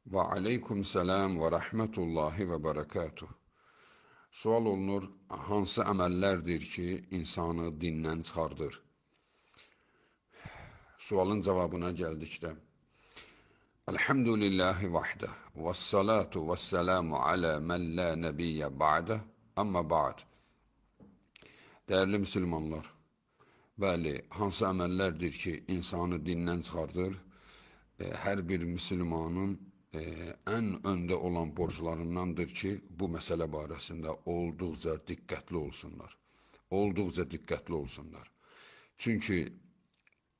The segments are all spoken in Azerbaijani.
Və aleykum salam və rəhmətullahi və bərəkatuh. Sual olunur, hansı əməllərdir ki, insanı dindən çıxardır? Sualın cavabına gəldikdə, Elhamdülillahi vahdə və salatu və selamu alə mən la nəbiyyə ba'də, amma ba'd. Dəyərli müsəlmanlar, bəli, hansı əməllərdir ki, insanı dindən çıxardır? Hər bir müsəlmanın ən öndə olan borclarındandır ki, bu məsələ barəsində olduqca diqqətli olsunlar. Olduqca diqqətli olsunlar. Çünki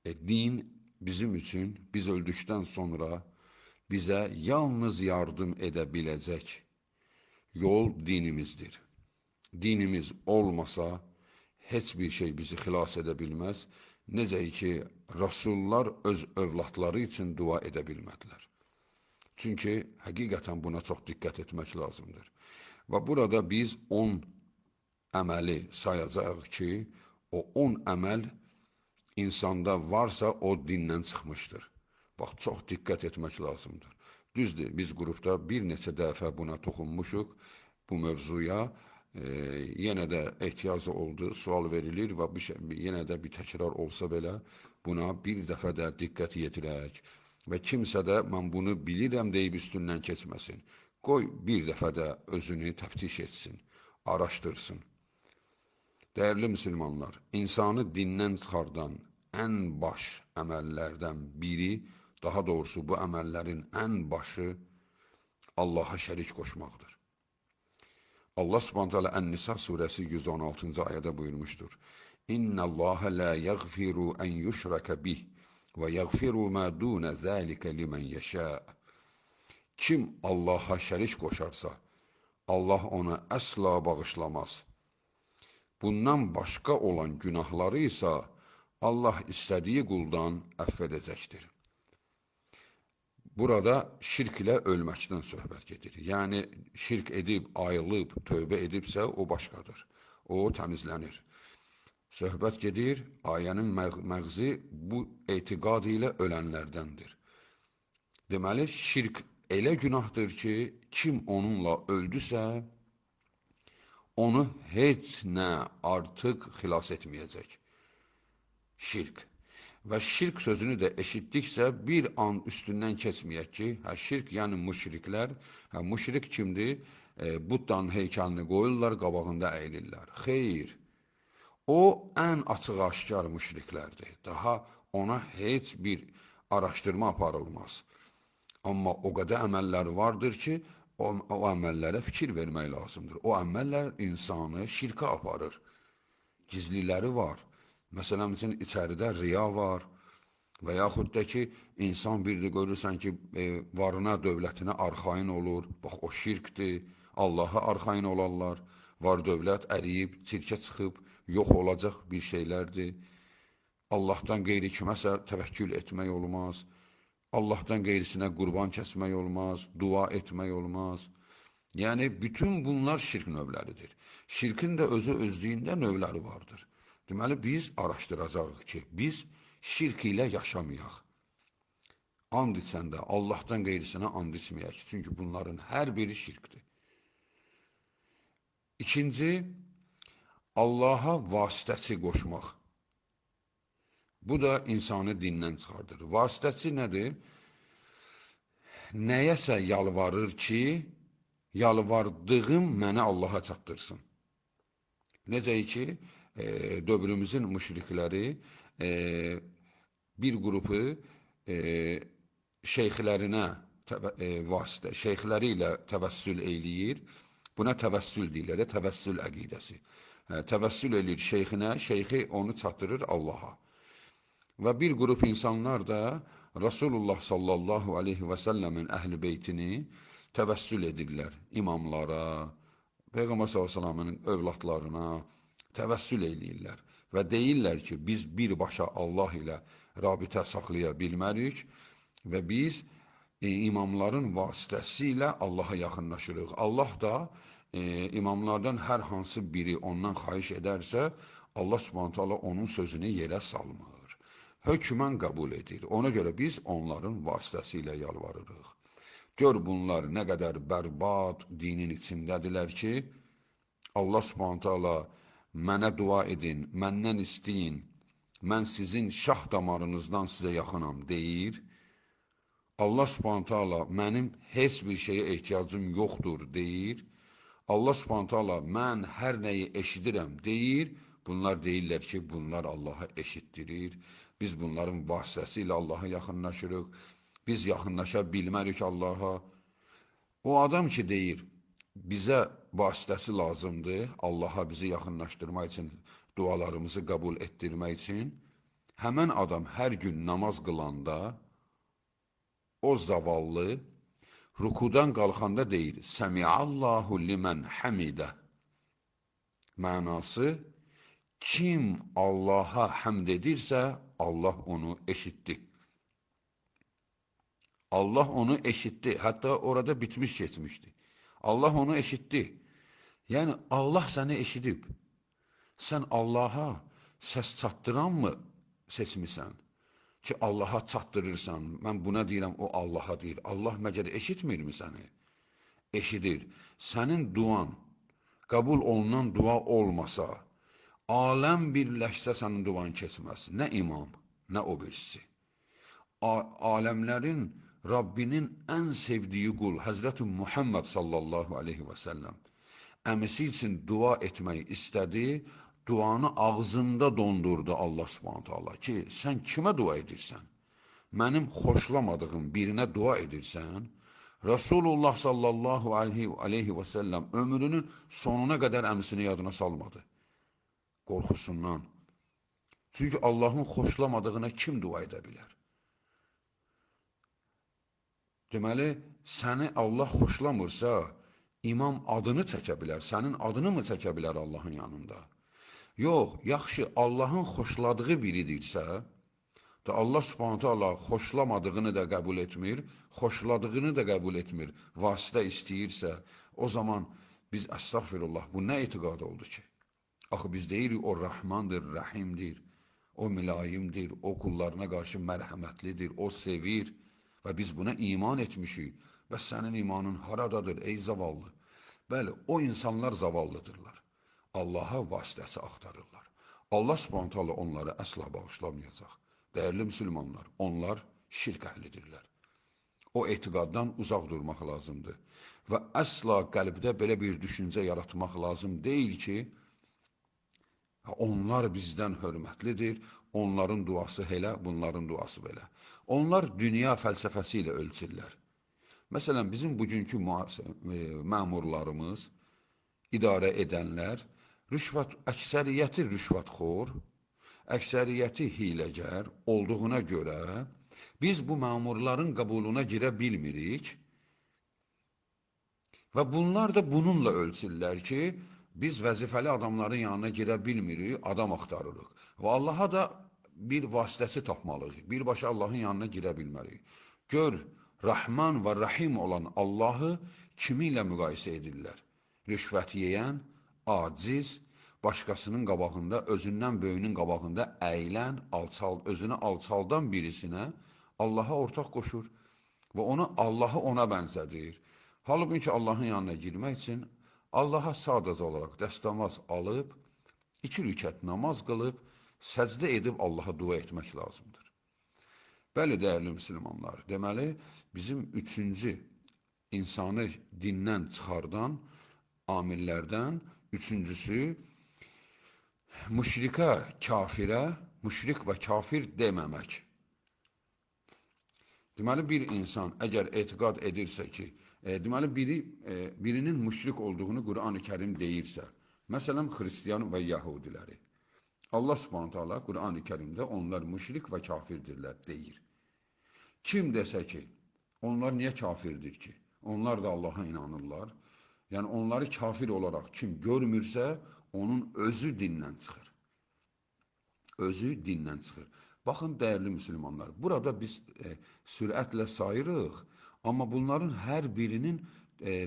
din bizim üçün, biz öldükdən sonra bizə yalnız yardım edə biləcək yol dinimizdir. Dinimiz olmasa, heç bir şey bizi xilas edə bilməz. Necə ki, Rasullar öz övladları üçün dua edə bilmədilər. Çünki həqiqətən buna çox diqqət etmək lazımdır. Və burada biz 10 əməli sayacağıq ki, o 10 əməl insanda varsa o dindən çıxmışdır. Bax, çox diqqət etmək lazımdır. Düzdür, biz qrupda bir neçə dəfə buna toxunmuşuq, bu mövzuya. Yenə də ehtiyac oldu, sual verilir və yenə də bir təkrar olsa belə buna bir dəfə də diqqət yetirək və kimsə də mən bunu bilirəm deyib üstündən keçməsin. Qoy bir dəfə də özünü təftiş etsin, araşdırsın. Dəyərli müsəlmanlar, insanı dindən çıxardan ən baş əməllərdən biri, daha doğrusu bu əməllərin ən başı Allaha şərik qoşmaqdır. Allah Subhanahu taala Ən-Nisa surəsi 116-cı ayədə buyurmuşdur. İnnəllaha la yaghfiru an yushraka bih və yaghfiru ma dun zalika limen yasha. Kim Allaha şərik qoşarsa, Allah ona əsla bağışlamaz. Bundan başqa olan günahları isə Allah istədiyi quldan əfv edəcəkdir. Burada şirk ilə ölməkdən söhbət gedir. Yəni, şirk edib, ayılıb, tövbə edibsə, o başqadır. O təmizlənir. Söhbət gedir, ayənin məğzi bu etiqad ilə ölənlərdəndir. Deməli, şirk elə günahdır ki, kim onunla öldüsə, onu heç nə artıq xilas etməyəcək. Şirk. Və şirk sözünü də eşitdiksə, bir an üstündən keçməyək ki, şirk yəni müşriklər, müşrik kimdir? Buddanın heykəlini qoyurlar, qabağında əyilirlər. Xeyr, o ən açıq-aşkar müşriklərdir. Daha ona heç bir araşdırma aparılmaz. Amma o qədər əməllər vardır ki, o əməllərə fikir vermək lazımdır. O əməllər insanı şirkə aparır. Gizliləri var. Məsələn üçün, içəridə riya var və yaxud da ki, insan birdir, görürsən ki, varına, dövlətinə arxain olur, bax, o şirkdir, Allaha arxain olarlar, var dövlət əriyib, çirkə çıxıb, yox olacaq bir şeylərdir. Allahdan qeyri kiməsə təvəkkül etmək olmaz, Allahdan qeyrisinə qurban kəsmək olmaz, dua etmək olmaz. Yəni, bütün bunlar şirk növləridir. Şirkin də özlüyündə növləri vardır. Deməli, biz araşdıracağıq ki, biz şirk ilə yaşamayaq. And içəndə Allahdan qeyrisinə and içməyək. Çünki bunların hər biri şirkdir. İkinci, Allaha vasitəçi qoşmaq. Bu da insanı dindən çıxardır. Vasitəçi nədir? Nəyəsə yalvarır ki, yalvardığım məni Allaha çatdırsın. Necə ki, dövrümüzün müşrikləri bir qrupu şeyxlərinə vasitə, şeyxləri ilə təvəssül eləyir. Buna təvəssül deyirlər, təvəssül əqidəsi. Təvəssül eləyir şeyxinə, şeyxi onu çatdırır Allaha. Və bir qrup insanlar da Rasulullah sallallahu aleyhi və səlləmin əhl-i beytini təvəssül edirlər imamlara, Peyğəmbər s.ə.v-in övladlarına təvəssül eləyirlər və deyirlər ki, biz birbaşa Allah ilə rabitə saxlaya bilmərik və biz imamların vasitəsilə Allaha yaxınlaşırıq. Allah da imamlardan hər hansı biri ondan xahiş edərsə, Allah subhanət hala onun sözünü yerə salmır. Hökmən qəbul edir. Ona görə biz onların vasitəsilə yalvarırıq. Gör bunlar nə qədər bərbad dinin içindədirlər ki, Allah Subhanahu taala mənə dua edin, məndən istəyin, mən sizin şah damarınızdan sizə yaxınam deyir. Allah Subhanahu taala mənim heç bir şeyə ehtiyacım yoxdur deyir. Allah Subhanahu taala mən hər nəyi eşidirəm deyir. Bunlar deyirlər ki, bunlar Allaha eşitdirir. Biz bunların vasitəsilə Allaha yaxınlaşırıq. Biz yaxınlaşa bilmərik Allaha. O adam ki deyir, bizə vasitəsi lazımdır, Allaha bizi yaxınlaşdırmaq üçün, dualarımızı qəbul etdirmək üçün, həmən adam hər gün namaz qılanda, o zavallı, rukudan qalxanda deyir, Səmiallahu limən həmidə. Mənası, kim Allaha həmd edirsə, Allah onu eşitdi. Allah onu eşitti. Hatta orada bitmiş geçmişti. Allah onu eşitti. Yani Allah səni eşidib. Sən Allaha səs çatdıran mı seçmisən? Ki Allaha çatdırırsan. Mən buna deyirəm, o Allaha deyir. Allah məcəd eşitmir mi səni? Eşidir. Sənin duan, qəbul olunan dua olmasa, aləm birləşsə sənin duan keçməz. Nə imam, nə o birisi. Aləmlərin Rabbinin ən sevdiyi qul, Həzrəti Muhammed sallallahu aleyhi və səlləm, əmisi üçün dua etmək istədi, duanı ağzında dondurdu Allah subhanət hala ki, sən kimə dua edirsən? Mənim xoşlamadığım birinə dua edirsən? Rasulullah sallallahu aleyhi və səlləm ömrünün sonuna qədər əmisini yadına salmadı. Qorxusundan. Çünki Allahın xoşlamadığına kim dua edə bilər? Deməli, səni Allah xoşlamırsa, imam adını çəkə bilər, sənin adını mı çəkə bilər Allahın yanında? Yox, yaxşı, Allahın xoşladığı biridirsə, da Allah subhanətə Allah xoşlamadığını da qəbul etmir, xoşladığını da qəbul etmir, vasitə istəyirsə, o zaman biz, əstəğfirullah, bu nə etiqad oldu ki? Axı biz deyirik, o Rəhmandır, Rəhimdir, o mülayimdir, o kullarına qarşı mərhəmətlidir, o sevir. Və biz buna iman etmişik. Və sənin imanın haradadır, ey zavallı? Bəli, o insanlar zavallıdırlar. Allaha vasitəsi axtarırlar. Allah subhanət hala onları əsla bağışlamayacaq. Dəyərli müsülmanlar, onlar şirk əhlidirlər. O etiqaddan uzaq durmaq lazımdır. Və əsla qəlbdə belə bir düşüncə yaratmaq lazım deyil ki, onlar bizdən hörmətlidir, onların duası elə, bunların duası belə. Onlar dünya fəlsəfəsi ilə ölçürlər. Məsələn, bizim bugünkü məmurlarımız, idarə edənlər, əksəriyyəti rüşvətxor, əksəriyyəti hiləgər olduğuna görə, biz bu məmurların qəbuluna girə bilmirik və bunlar da bununla ölçürlər ki, biz vəzifəli adamların yanına girə bilmirik, adam axtarırıq. Və Allaha da bir vasitəsi tapmalıyıq. Birbaşa Allahın yanına girə bilmərik. Gör, Rəhman və Rəhim olan Allahı kimi ilə müqayisə edirlər? Rüşvət yeyən, aciz, başqasının qabağında, özündən böyünün qabağında əylən, özünü alçaldan birisinə Allaha ortaq qoşur və onu Allahı ona bənzədir. Halbuki Allahın yanına girmək üçün Allaha sadəcə olaraq dəstəmaz alıb, 2 rükət namaz qılıb, səcdə edib Allaha dua etmək lazımdır. Bəli, dəyərli müsülmanlar, deməli, bizim 3-cü insanı dindən çıxardan amillərdən 3-cüsü müşrikə, kafirə, müşrik və kafir deməmək. Deməli, bir insan əgər etiqad edirsə ki, deməli, birinin müşrik olduğunu Qur'an-ı Kərim deyirsə, məsələn, xristiyan və yahudiləri, Allah subhanət hala Qur'an-ı Kərimdə onlar müşrik və kafirdirlər deyir. Kim desə ki, onlar niyə kafirdir ki? Onlar da Allaha inanırlar. Yəni, onları kafir olaraq kim görmürsə, onun özü dindən çıxır. Özü dindən çıxır. Baxın, dəyərli müsülmanlar, burada biz sürətlə sayırıq, amma bunların hər birinin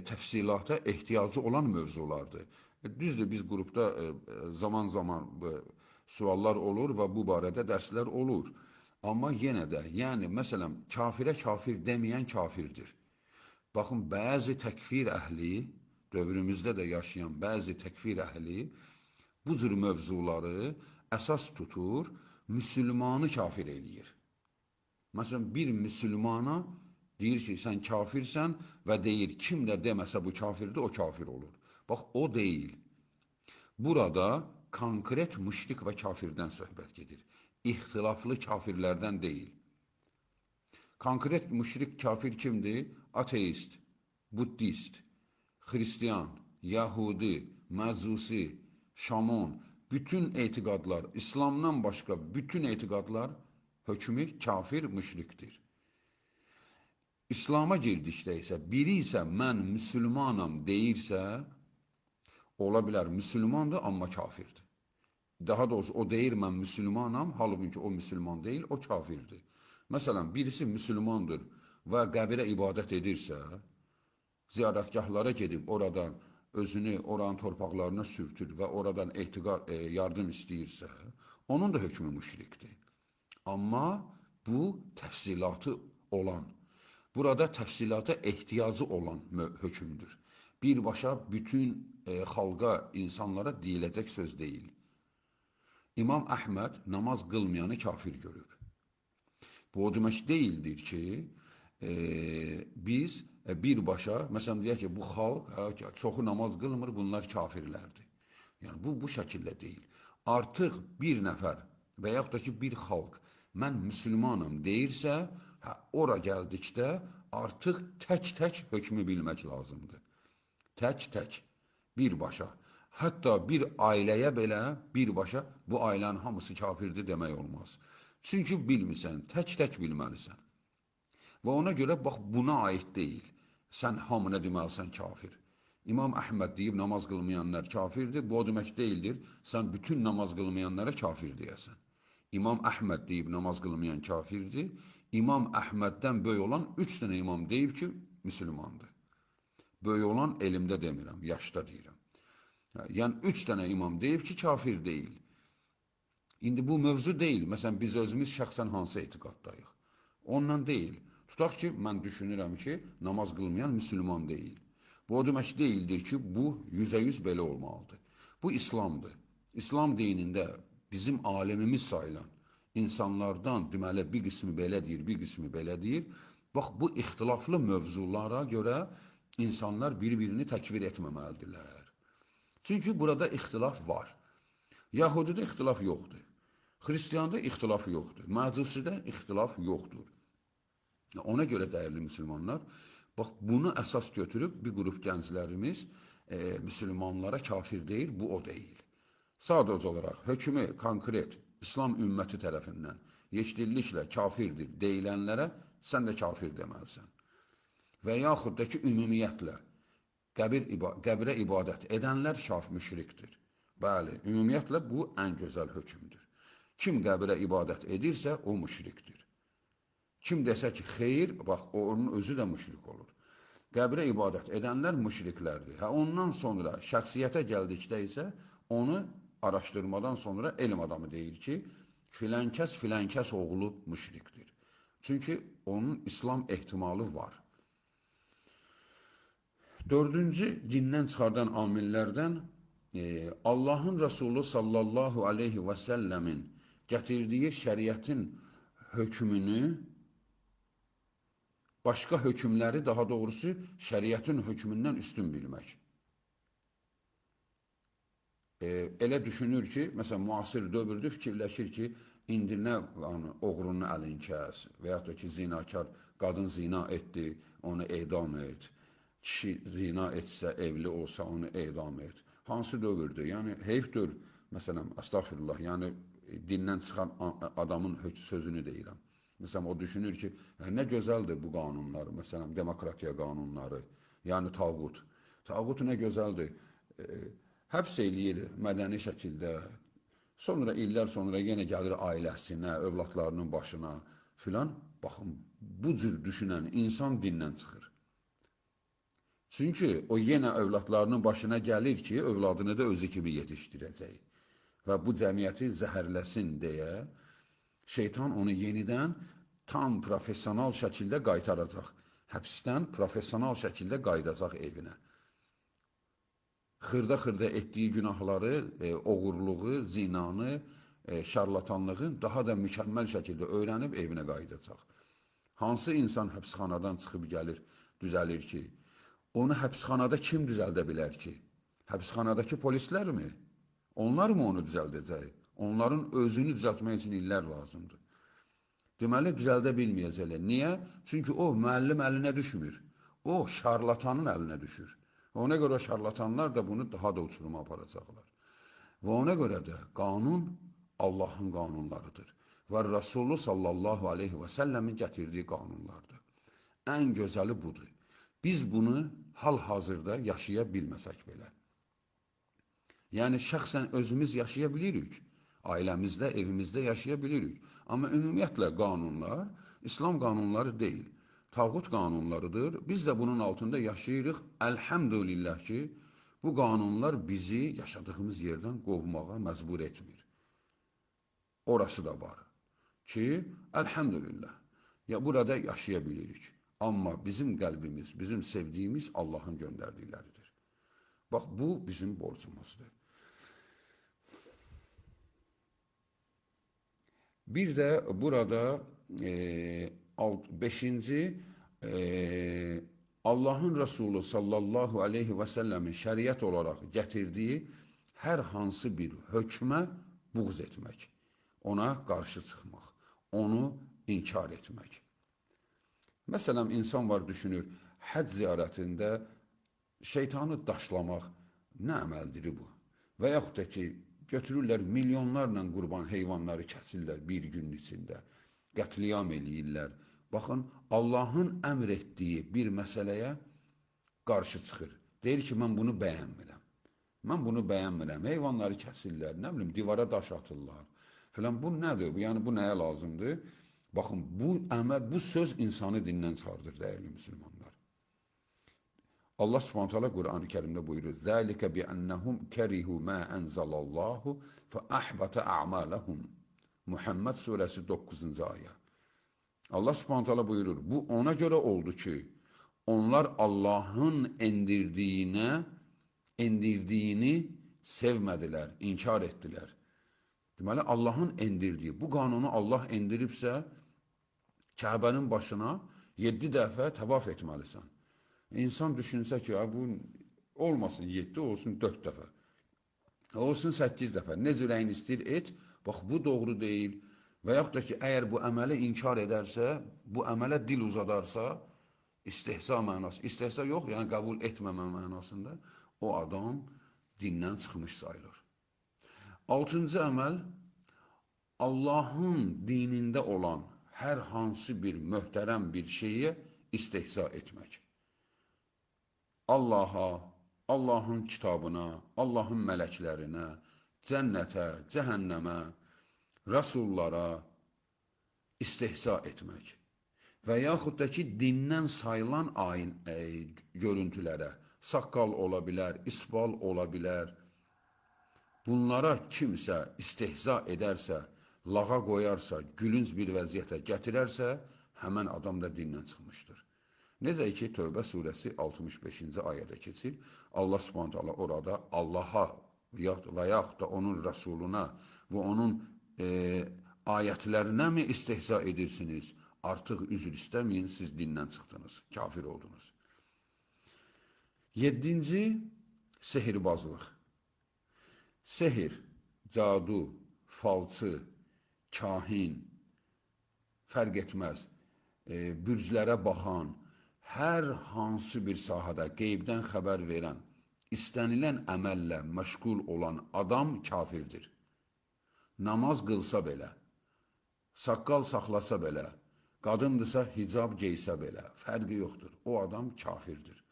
təfsilata ehtiyacı olan mövzulardır. Düzdür, biz qrupda zaman-zaman suallar olur və bu barədə dərslər olur. Amma yenə də, yəni, məsələn, kafirə kafir deməyən kafirdir. Baxın, bəzi təkfir əhli, dövrümüzdə də yaşayan bəzi təkfir əhli bu cür mövzuları əsas tutur, müsülmanı kafir eləyir. Məsələn, bir müsülmana deyir ki, sən kafirsən və deyir, kim də deməsə bu kafirdir, o kafir olur. Bax, o deyil. Burada konkret müşrik və kafirdən söhbət gedir. İxtilaflı kafirlərdən deyil. Konkret müşrik kafir kimdir? Ateist, buddist, Hristiyan, Yahudi, Məcusi, Şamon, bütün etiqadlar, İslamdan başqa bütün etiqadlar hökmü kafir, müşrikdir. İslama girdikdə isə, biri isə mən müsülmanam deyirsə, ola bilər müsülmandır, amma kafirdir. Daha doğrusu o deyir mən müsülmanam, halbuki o müsülman deyil, o kafirdir. Məsələn, birisi müsülmandır və qəbirə ibadət edirsə, ziyarətgahlara gedib oradan özünü oranın torpaqlarına sürtür və oradan yardım istəyirsə, onun da hökmü müşrikdir. Amma bu təfsilatı olan, burada təfsilata ehtiyacı olan hökmdür. Birbaşa bütün xalqa, insanlara deyiləcək söz deyil. İmam Əhməd namaz qılmayanı kafir görür. Bu o demək deyildir ki, biz birbaşa, məsələn deyək ki, bu xalq çoxu namaz qılmır, bunlar kafirlərdir. Yəni, bu şəkildə deyil. Artıq bir nəfər və yaxud da ki, bir xalq, mən müsülmanam deyirsə, ora gəldikdə artıq tək-tək hökmü bilmək lazımdır. Tək-tək, birbaşa. Hətta bir ailəyə belə birbaşa bu ailənin hamısı kafirdir demək olmaz. Çünki bilmirsən, tək-tək bilməlisən. Və ona görə, bax, buna aid deyil. Sən hamına deməlisən kafir. İmam Əhməd deyib namaz qılmayanlar kafirdir. Bu o demək deyildir, sən bütün namaz qılmayanlara kafir deyəsən. İmam Əhməd deyib namaz qılmayan kafirdir. İmam Əhməddən böyük olan 3 dənə imam deyib ki, müsülmandır. Böyük olan elmdə demirəm, yaşda deyirəm. Yəni, 3 dənə imam deyib ki, kafir deyil. İndi bu mövzu deyil. Məsələn, biz özümüz şəxsən hansı etiqaddayıq? Ondan deyil. Tutaq ki, mən düşünürəm ki, namaz qılmayan müsülman deyil. Bu o demək deyildir ki, bu 100% belə olmalıdır. Bu İslamdır. İslam dinində bizim alimimiz sayılan insanlardan deməli bir qismi belə deyir, bir qismi belə deyir. Bax, bu ixtilaflı mövzulara görə insanlar bir-birini təkfir etməməlidirlər. Çünki burada ixtilaf var. Yahudidə ixtilaf yoxdur. Xristiyanda ixtilaf yoxdur. Məcusidə ixtilaf yoxdur. Ona görə dəyərli müsülmanlar, bax, bunu əsas götürüb bir qrup gənclərimiz müsülmanlara kafir deyir, bu o deyil. Sadəcə olaraq hökmü konkret İslam ümməti tərəfindən yekdilliklə kafirdir deyilənlərə sən də kafir deməlisən. Və yaxud da ki, ümumiyyətlə qəbrə ibadət edənlər müşrikdir. Bəli, ümumiyyətlə bu ən gözəl hökmdür. Kim qəbrə ibadət edirsə, o müşrikdir. Kim desə ki, xeyr, bax, onun özü də müşrik olur. Qəbrə ibadət edənlər müşriklərdir. Ondan sonra şəxsiyyətə gəldikdə isə onu araşdırmadan sonra elm adamı deyir ki, filankəs oğlu müşrikdir. Çünki onun İslam ehtimalı var. Dördüncü dindən çıxardan amillərdən Allahın Resulü sallallahu aleyhi və səlləmin gətirdiyi şəriətin hökmünü başqa hökmləri, daha doğrusu şəriətin hökmündən üstün bilmək. Elə düşünür ki, məsələn, müasir dövrdə fikirləşir ki, indi nə oğrunun əlin kəs və yaxud da ki, zinakar qadın zina etdi, onu edam et. Kişi zina etsə, evli olsa, onu edam et. Hansı dövrdür? Yəni, heyfdir, məsələn, əstəğfirullah, yəni dindən çıxan adamın sözünü deyirəm. Məsələn, o düşünür ki, nə gözəldir bu qanunlar, məsələn, demokratiya qanunları, yəni tağut. Tağut nə gözəldir, həbs eləyir mədəni şəkildə, sonra illər sonra yenə gəlir ailəsinə, övladlarının başına filan. Baxın, bu cür düşünən insan dindən çıxır. Çünki o yenə övladlarının başına gəlir ki, övladını da özü kimi yetişdirəcək. Və bu cəmiyyəti zəhərləsin deyə şeytan onu yenidən tam profesional şəkildə qaytaracaq. Həbsdən professional şəkildə qayıdacaq evinə. Xırda-xırda etdiyi günahları, oğurluğu, zinanı, şarlatanlığı daha da mükəmməl şəkildə öyrənib evinə qayıdacaq. Hansı insan həbsxanadan çıxıb gəlir, düzəlir ki, onu həbsxanada kim düzəldə bilər ki? Həbsxanadakı polislər mi? Onlar mı onu düzəldəcək? Onların özünü düzəltmək üçün illər lazımdır. Deməli, düzəldə bilməyəcəklər. Niyə? Çünki o, müəllim əlinə düşmür. O, şarlatanın əlinə düşür. Ona görə şarlatanlar da bunu daha da uçuruma aparacaqlar. Və ona görə də qanun Allahın qanunlarıdır. Və Rasulü sallallahu aleyhi və səlləmin gətirdiyi qanunlardır. Ən gözəli budur. Biz bunu hal-hazırda yaşaya bilməsək belə. Yəni, şəxsən özümüz yaşaya bilirik. Ailəmizdə, evimizdə yaşaya bilirik. Amma ümumiyyətlə qanunlar İslam qanunları deyil. Tağut qanunlarıdır. Biz də bunun altında yaşayırıq. Əlhəmdülillah ki, bu qanunlar bizi yaşadığımız yerdən qovmağa məcbur etmir. Orası da var ki, əlhəmdülillah, ya burada yaşaya bilirik. Amma bizim qəlbimiz, bizim sevdiyimiz Allahın göndərdikləridir. Bax, bu bizim borcumuzdur. Bir də burada 5-ci Allahın Resulü sallallahu aleyhi və səlləmin şəriət olaraq gətirdiyi hər hansı bir hökmə buğz etmək, ona qarşı çıxmaq, onu inkar etmək. Məsələn, insan var, düşünür, həcc ziyarətində şeytanı daşlamaq nə əməldir bu? Və yaxud da ki, götürürlər, milyonlarla qurban heyvanları kəsirlər bir günün içində, qətliyam eləyirlər. Baxın, Allahın əmr etdiyi bir məsələyə qarşı çıxır. Deyir ki, mən bunu bəyənmirəm. Mən bunu bəyənmirəm. Heyvanları kəsirlər, nə bilim, divara daş atırlar. Falan. Bu nədir? Yəni, bu nəyə lazımdır? Baxın, bu söz insanı dindən çıxardır, dəyərli müsəlmanlar. Allah Subhanahu taala Qur'an-ı Kərimdə buyurur: "Zəlikə bi'annahum karihu ma anzalallahu fa ahbata a'malahum." Muhammed surəsi 9-cu ayə. Allah Subhanahu taala buyurur: "Bu ona görə oldu ki, onlar Allahın endirdiyini sevmədilər, inkar etdilər." Deməli, Allahın endirdiyi, bu qanunu Allah endiribsə, Kəbənin başına 7 dəfə təvaf etməlisən. İnsan düşünsə ki, bu olmasın 7, olsun 4 dəfə, olsun 8 dəfə, ne ürəyin istəyir et, bax bu doğru deyil. Və yaxud da ki, əgər bu əməli inkar edərsə, bu əmələ dil uzadarsa, istehza mənası, istehza yox, yəni qəbul etməmə mənasında, o adam dindən çıxmış sayılır. 6-cı əməl, Allahın dinində olan hər hansı bir möhtərəm bir şeyə istehza etmək. Allaha, Allahın kitabına, Allahın mələklərinə, cənnətə, cəhənnəmə, rəsullara istehza etmək. Və yaxud da ki, dindən sayılan görüntülərə, saqqal ola bilər, isbal ola bilər. Bunlara kimsə istehza edərsə, lağa qoyarsa, gülünc bir vəziyyətə gətirərsə, həmən adam da dindən çıxmışdır. Necə ki, Tövbə surəsi 65-ci ayədə keçir. Allah Subhanahu taala orada Allaha və yaxud da onun rəsuluna və onun ayətlərinə mi istehza edirsiniz? Artıq üzr istəməyin, siz dindən çıxdınız, kafir oldunuz. 7-ci, sehirbazlıq. Sehir, cadu, falçı, kahin, fərq etməz, bürclərə baxan, hər hansı bir sahədə qeybdən xəbər verən, istənilən əməllə məşğul olan adam kafirdir. Namaz qılsa belə, saqqal saxlasa belə, qadındırsa hicab geysə belə, fərqi yoxdur. O adam kafirdir.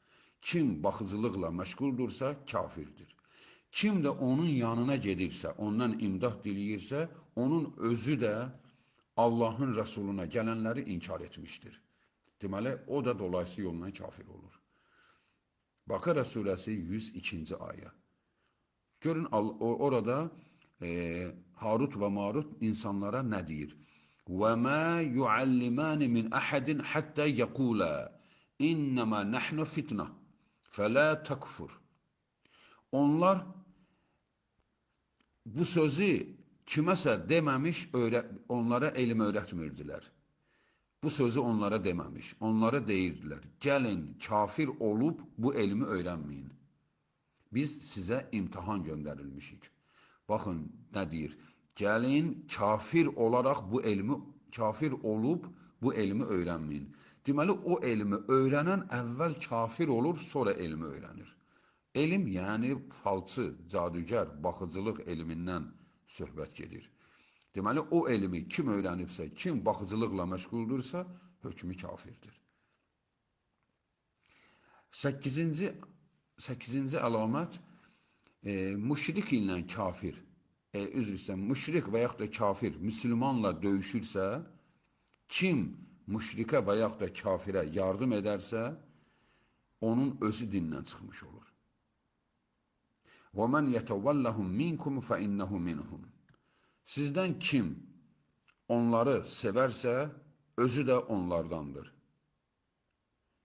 Kim baxıcılıqla məşğuldursa kafirdir. Kim də onun yanına gedirsə, ondan imdad diləyirsə, onun özü də Allahın Rəsuluna gələnləri inkar etmişdir. Deməli, o da dolayısı yolundan kafir olur. Bakara surəsi 102-ci ayə. Görün, orada Harut və Marut insanlara nə deyir? وَمَا يُعَلِّمَانِ مِنْ أَحَدٍ حَتَّى يَقُولَا İnnemâ nehnu fitnə fəlâ tekfur. Onlar bu sözü kiməsə deməmiş, onlara elm öyrətmirdilər. Bu sözü onlara deməmiş, onlara deyirdilər, gəlin kafir olub bu elmi öyrənməyin. Biz sizə imtihan göndərilmişik. Baxın, nə deyir? Gəlin kafir olaraq kafir olub bu elmi öyrənməyin. Deməli, o elmi öyrənən əvvəl kafir olur, sonra elmi öyrənir. Elm, yəni falçı, cadügər, baxıcılıq elmindən söhbət gedir. Deməli, o elmi kim öyrənibsə, kim baxıcılıqla məşğuldursa, hökmü kafirdir. 8-ci əlamət, müşrik ilə kafir, müşrik və yaxud da kafir müsəlmanla döyüşürsə, kim müşrikə və yaxud da kafirə yardım edərsə, onun özü dindən çıxmış olur. وَمَنْ يَتَوَلَّهُمْ مِنْكُمْ فَإِنَّهُ مِنْهُمْ. Sizdən kim onları sevərsə, özü də onlardandır.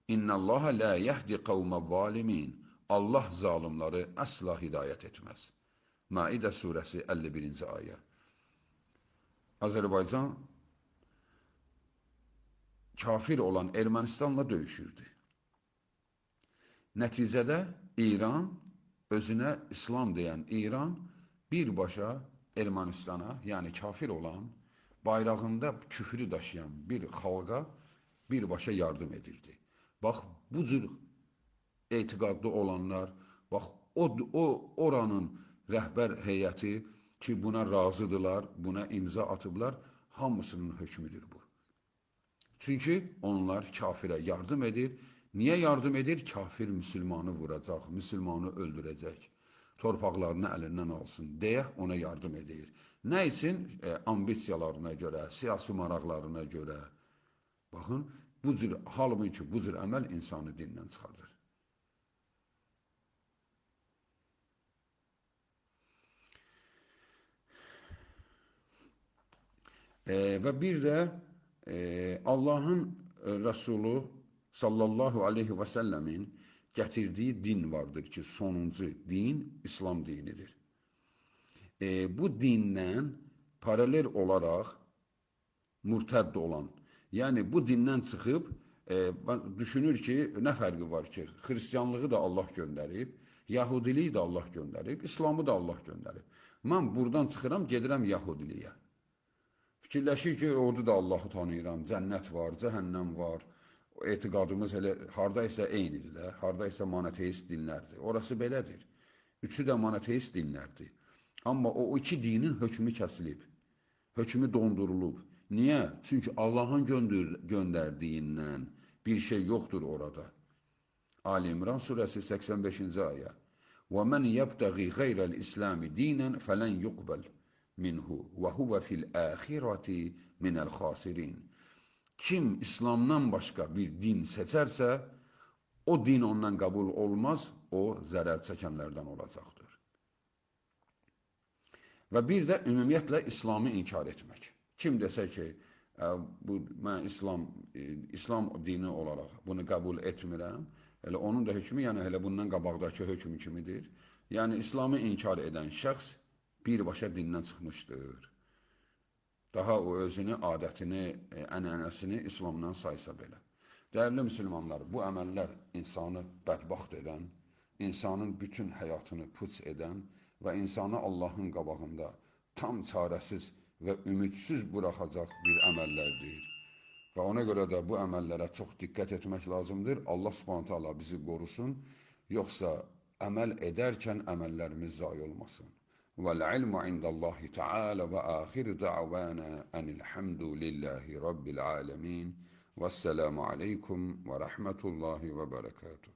İnna Allah la yahdi qavma zalimin. Allah zalimləri əsla hidayət etməz. Maidə surəsi 51-ci ayə. Azərbaycan kafir olan Ermənistanla döyüşürdü. Nəticədə İran, özünə İslam deyən İran, birbaşa Ermənistana, yəni kafir olan, bayrağında küfrü daşıyan bir xalqa birbaşa yardım edirdi. Bax, bu cür etiqadlı olanlar, bax, oranın rəhbər heyəti ki, buna razıdırlar, buna imza atıblar, hamısının hökmüdür bu. Çünki onlar kafirə yardım edir. Niyə yardım edir? Kafir müsəlmanı vuracaq, müsəlmanı öldürəcək, torpaqlarını əlindən alsın deyə ona yardım edir. Nə üçün? Ambisiyalarına görə, siyasi maraqlarına görə. Baxın, halbuki bu cür əməl insanı dindən çıxardır. Və bir də Allahın Rəsulü sallallahu aleyhi və səlləmin gətirdiyi din vardır ki, sonuncu din İslam dinidir. Bu dindən paralel olaraq mürtədd olan, yəni bu dindən çıxıb, düşünür ki, nə fərqi var ki, xristiyanlığı da Allah göndərib, yahudiliyi də Allah göndərib, İslamı da Allah göndərib. Mən buradan çıxıram, gedirəm yahudiliyə. Fikirləşir ki, orada da Allahı tanıyıram, cənnət var, cəhənnəm var, etiqadımız elə harda isə eynidir də, harda isə monoteist dinlərdir. Orası belədir. Üçü də monoteist dinlərdir. Amma o iki dinin hökmü kəsilib, hökmü dondurulub. Niyə? Çünki Allahın göndərdiyindən bir şey yoxdur orada. Ali İmran surəsi 85-ci ayə. وَمَنْ يَبْتَغِي غَيْرَ الْإِسْلَامِ دِينًا فَلَنْ يُقْبَلْ مِنْهُ وَهُوَ فِي الْآخِرَةِ مِنَ الْخَاسِرِينَ. Kim İslamdan başqa bir din seçərsə, o din ondan qəbul olmaz, o zərər çəkənlərdən olacaqdır. Və bir də ümumiyyətlə İslamı inkar etmək. Kim desə ki, mən İslam dini olaraq bunu qəbul etmirəm, elə onun da hökmü, yəni elə bundan qabaqdakı hökm kimidir. Yəni İslamı inkar edən şəxs birbaşa dindən çıxmışdır. Daha o özünü, adətini, ənənəsini İslamdan saysa belə. Dəyərli müsəlmanlar, bu əməllər insanı bədbaxt edən, insanın bütün həyatını puç edən və insanı Allahın qabağında tam çarəsiz və ümidsiz buraxacaq bir əməllərdir. Və ona görə də bu əməllərə çox diqqət etmək lazımdır. Allah Subhanahu taala bizi qorusun, yoxsa əməl edərkən əməllərimiz zayi olmasın. وَالْعِلْمُ عِنْدَ اللّٰهِ تَعَالَى وَآخِرُ دَعْوَانَا أَنِ الْحَمْدُ لِلّٰهِ رَبِّ الْعَالَمِينَ وَالسَّلَامُ عَلَيْكُمْ وَرَحْمَةُ اللّٰهِ وَبَرَكَاتُهُ.